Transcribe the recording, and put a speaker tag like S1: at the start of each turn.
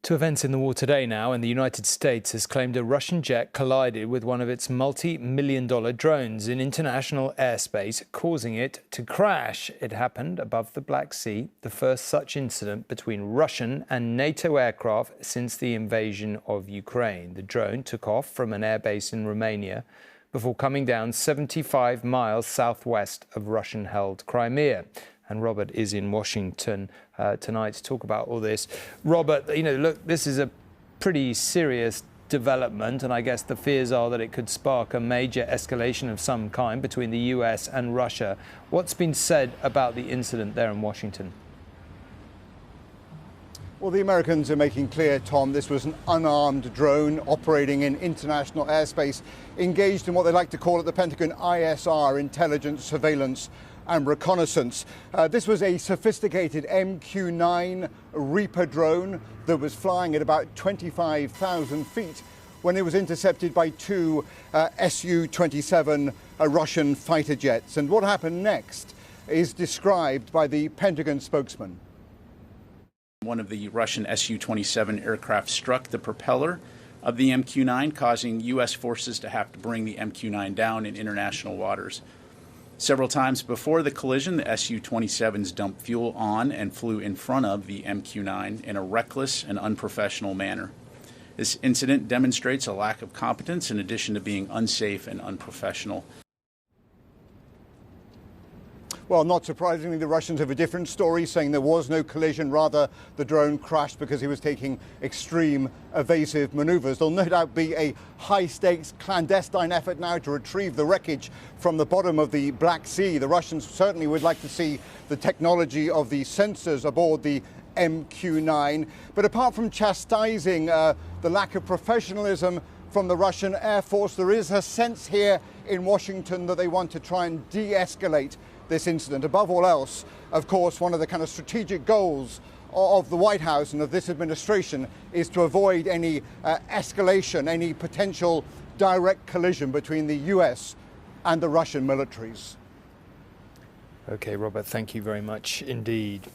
S1: To events in the war today now, and the United States has claimed a Russian jet collided with one of its multi-million-dollar drones in international airspace, causing it to crash. It happened above the Black Sea, the first such incident between Russian and NATO aircraft since the invasion of Ukraine. The drone took off from an airbase in Romania before coming down 75 miles southwest of Russian-held Crimea. And Robert is in Washington tonight to talk about all this. Robert, look, this is a pretty serious development, and I guess the fears are that it could spark a major escalation of some kind between the US and Russia. What's been said about the incident there in Washington?
S2: Well, the Americans are making clear, Tom, this was an unarmed drone operating in international airspace, engaged in what they like to call at the Pentagon ISR, intelligence, surveillance and reconnaissance. This was a sophisticated MQ-9 Reaper drone that was flying at about 25,000 feet when it was intercepted by two Su-27 Russian fighter jets. And what happened next is described by the Pentagon spokesman.
S3: One of the Russian Su-27 aircraft struck the propeller of the MQ-9, causing U.S. forces to have to bring the MQ-9 down in international waters. Several times before the collision, the Su-27s dumped fuel on and flew in front of the MQ-9 in a reckless and unprofessional manner. This incident demonstrates a lack of competence in addition to being unsafe and unprofessional.
S2: Well, not surprisingly, the Russians have a different story, saying there was no collision. Rather, the drone crashed because he was taking extreme evasive maneuvers. There'll no doubt be a high-stakes clandestine effort now to retrieve the wreckage from the bottom of the Black Sea. The Russians certainly would like to see the technology of the sensors aboard the MQ-9. But apart from chastising the lack of professionalism from the Russian Air Force, there is a sense here in Washington that they want to try and de-escalate this incident. Above all else, of course, one of the kind of strategic goals of the White House and of this administration is to avoid any escalation, any potential direct collision between the US and the Russian militaries.
S1: OK, Robert, thank you very much indeed.